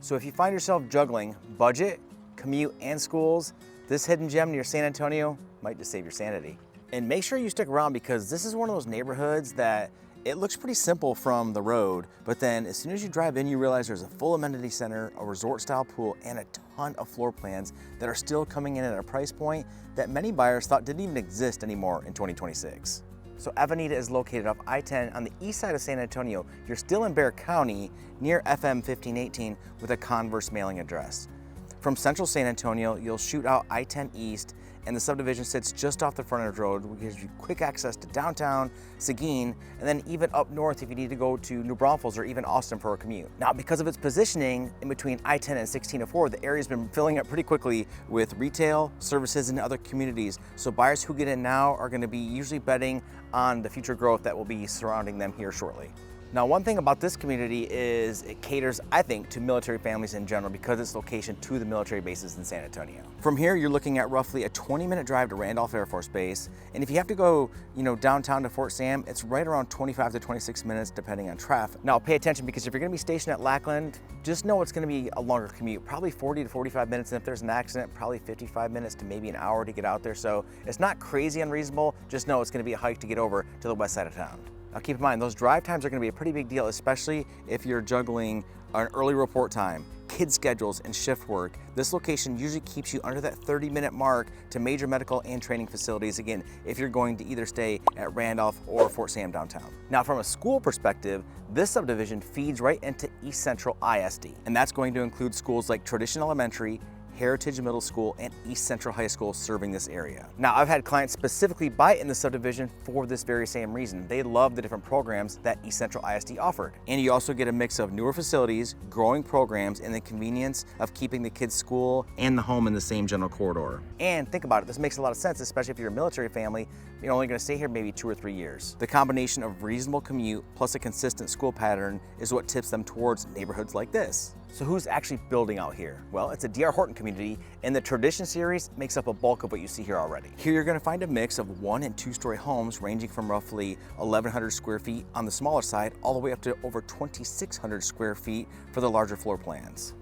So if you find yourself juggling budget, commute, and schools, this hidden gem near San Antonio might just save your sanity. And make sure you stick around because this is one of those neighborhoods that it looks pretty simple from the road, but then as soon as you drive in, you realize there's a full amenity center, a resort style pool, and a ton of floor plans that are still coming in at a price point that many buyers thought didn't even exist anymore in 2026. So Avenida is located off I-10 on the east side of San Antonio. You're still in Bexar County near FM 1518 with a Converse mailing address. From central San Antonio, you'll shoot out I-10 east and the subdivision sits just off the frontage road, which gives you quick access to downtown, Seguin, and then even up north if you need to go to New Braunfels or even Austin for a commute. Now, because of its positioning in between I-10 and 1604, the area's been filling up pretty quickly with retail, services, and other communities. So buyers who get in now are gonna be usually betting on the future growth that will be surrounding them here shortly. Now, one thing about this community is it caters, I think, to military families in general because its location to the military bases in San Antonio. From here, you're looking at roughly a 20-minute drive to Randolph Air Force Base. And if you have to go, downtown to Fort Sam, it's right around 25 to 26 minutes depending on traffic. Now, pay attention because if you're gonna be stationed at Lackland, just know it's gonna be a longer commute, probably 40 to 45 minutes. And if there's an accident, probably 55 minutes to maybe an hour to get out there. So it's not crazy unreasonable, just know it's gonna be a hike to get over to the west side of town. Now keep in mind, those drive times are gonna be a pretty big deal, especially if you're juggling an early report time, kid schedules, and shift work. This location usually keeps you under that 30-minute mark to major medical and training facilities, again, if you're going to either stay at Randolph or Fort Sam downtown. Now from a school perspective, this subdivision feeds right into East Central ISD, and that's going to include schools like Tradition Elementary, Heritage Middle School, and East Central High School serving this area. Now, I've had clients specifically buy in the subdivision for this very same reason. They love the different programs that East Central ISD offered. And you also get a mix of newer facilities, growing programs, and the convenience of keeping the kids' school and the home in the same general corridor. And think about it, this makes a lot of sense, especially if you're a military family, you're only gonna stay here maybe 2 or 3 years. The combination of reasonable commute plus a consistent school pattern is what tips them towards neighborhoods like this. So who's actually building out here? Well, it's a D.R. Horton community, and the Tradition series makes up a bulk of what you see here already. Here you're gonna find a mix of 1 and 2 story homes ranging from roughly 1,100 square feet on the smaller side all the way up to over 2,600 square feet for the larger floor plans.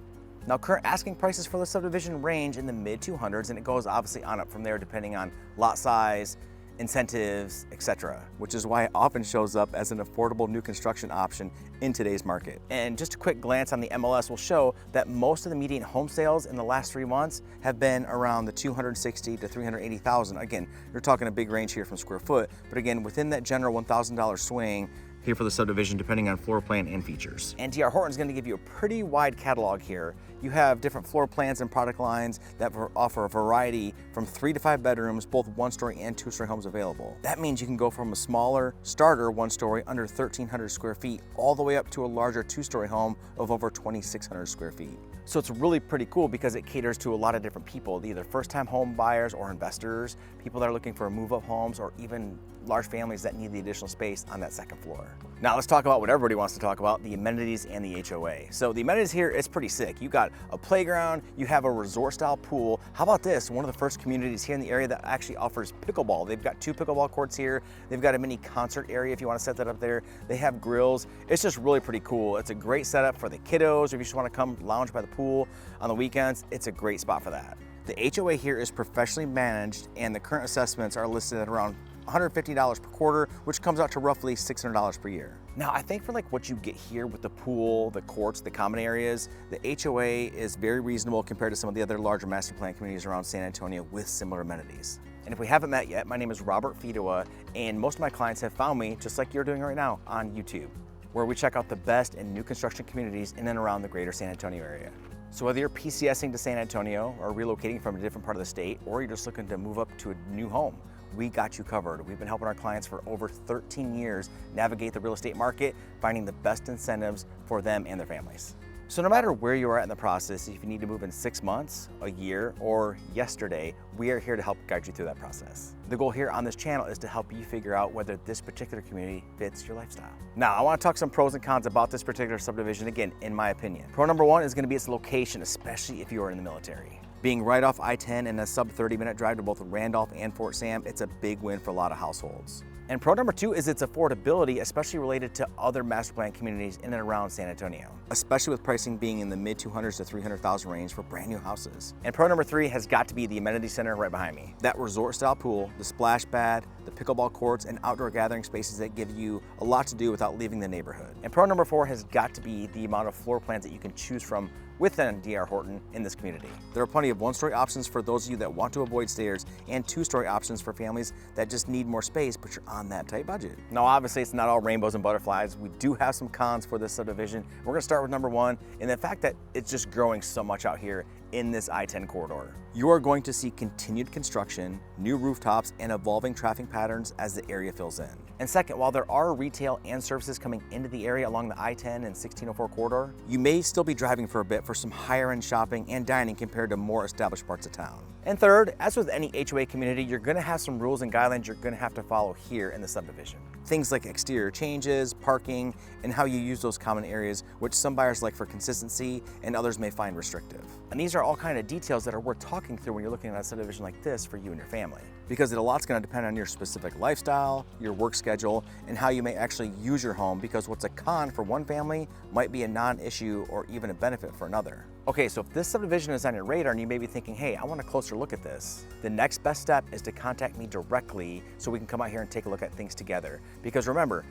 Now, current asking prices for the subdivision range in the mid 200s, and it goes obviously on up from there depending on lot size, incentives, etc., which is why it often shows up as an affordable new construction option in today's market. And just a quick glance on the MLS will show that most of the median home sales in the last 3 months have been around the 260 to 380,000. Again, you're talking a big range here from square foot, but again, within that general $1,000 swing here for the subdivision, depending on floor plan and features. And D.R. Horton's gonna give you a pretty wide catalog here. You have different floor plans and product lines that offer a variety from 3 to 5 bedrooms, both 1-story and 2-story homes available. That means you can go from a smaller starter 1-story under 1,300 square feet all the way up to a larger 2-story home of over 2,600 square feet. So it's really pretty cool because it caters to a lot of different people, either first-time home buyers or investors, people that are looking for move-up homes, or even large families that need the additional space on that second floor. Now let's talk about what everybody wants to talk about, the amenities and the HOA. So the amenities here is pretty sick. You got a playground, you have a resort-style pool. How about this? One of the first communities here in the area that actually offers pickleball. They've got 2 pickleball courts here. They've got a mini concert area if you want to set that up there. They have grills. It's just really pretty cool. It's a great setup for the kiddos, or if you just want to come lounge by the pool on the weekends, it's a great spot for that. The HOA here is professionally managed, and the current assessments are listed at around $150 per quarter, which comes out to roughly $600 per year. Now, I think for like what you get here with the pool, the courts, the common areas, the HOA is very reasonable compared to some of the other larger master plan communities around San Antonio with similar amenities. And if we haven't met yet, my name is Robert Fidoa, and most of my clients have found me, just like you're doing right now, on YouTube, where we check out the best in new construction communities in and around the greater San Antonio area. So whether you're PCSing to San Antonio or relocating from a different part of the state, or you're just looking to move up to a new home, we got you covered. We've been helping our clients for over 13 years navigate the real estate market, finding the best incentives for them and their families. So no matter where you are at in the process, if you need to move in 6 months, a year, or yesterday, we are here to help guide you through that process. The goal here on this channel is to help you figure out whether this particular community fits your lifestyle. Now, I want to talk some pros and cons about this particular subdivision, again, in my opinion. Pro number 1 is going to be its location, especially if you are in the military. Being right off I-10 and a sub 30-minute drive to both Randolph and Fort Sam, it's a big win for a lot of households. And pro number 2 is its affordability, especially related to other master plan communities in and around San Antonio, especially with pricing being in the mid 200s to 300,000 range for brand new houses. And pro number 3 has got to be the amenity center right behind me. That resort style pool, the splash pad, the pickleball courts, and outdoor gathering spaces that give you a lot to do without leaving the neighborhood. And pro number 4 has got to be the amount of floor plans that you can choose from within DR Horton in this community. There are plenty of one-story options for those of you that want to avoid stairs, and two-story options for families that just need more space, but you're on that tight budget. Now, obviously, it's not all rainbows and butterflies. We do have some cons for this subdivision. We're gonna start with number 1, and the fact that it's just growing so much out here in this I-10 corridor. You are going to see continued construction, new rooftops, and evolving traffic patterns as the area fills in. And second, while there are retail and services coming into the area along the I-10 and 1604 corridor, you may still be driving for a bit for some higher end shopping and dining compared to more established parts of town. And third, as with any HOA community, you're gonna have some rules and guidelines you're gonna have to follow here in the subdivision. Things like exterior changes, parking, and how you use those common areas, which some buyers like for consistency and others may find restrictive. And these are all kind of details that are worth talking through when you're looking at a subdivision like this for you and your family. Because a lot's gonna depend on your specific lifestyle, your work schedule, and how you may actually use your home, because what's a con for one family might be a non-issue or even a benefit for another. Okay, so if this subdivision is on your radar and you may be thinking, hey, I want a closer look at this, the next best step is to contact me directly so we can come out here and take a look at things together. Because remember,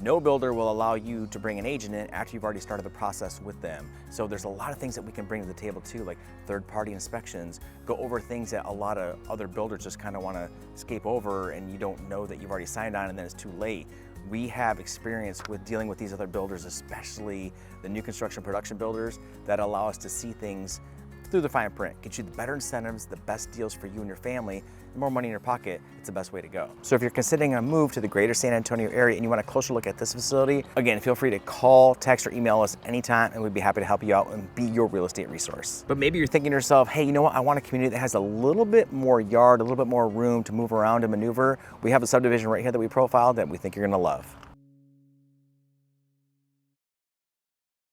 no builder will allow you to bring an agent in after you've already started the process with them. So there's a lot of things that we can bring to the table too, like third-party inspections, go over things that a lot of other builders just kind of want to escape over and you don't know that you've already signed on and then it's too late. We have experience with dealing with these other builders, especially the new construction production builders, that allow us to see things through the fine print, get you the better incentives, the best deals for you and your family, the more money in your pocket, it's the best way to go. So if you're considering a move to the greater San Antonio area and you want a closer look at this facility, again, feel free to call, text, or email us anytime and we'd be happy to help you out and be your real estate resource. But maybe you're thinking to yourself, hey, you know what? I want a community that has a little bit more yard, a little bit more room to move around and maneuver. We have a subdivision right here that we profiled that we think you're gonna love.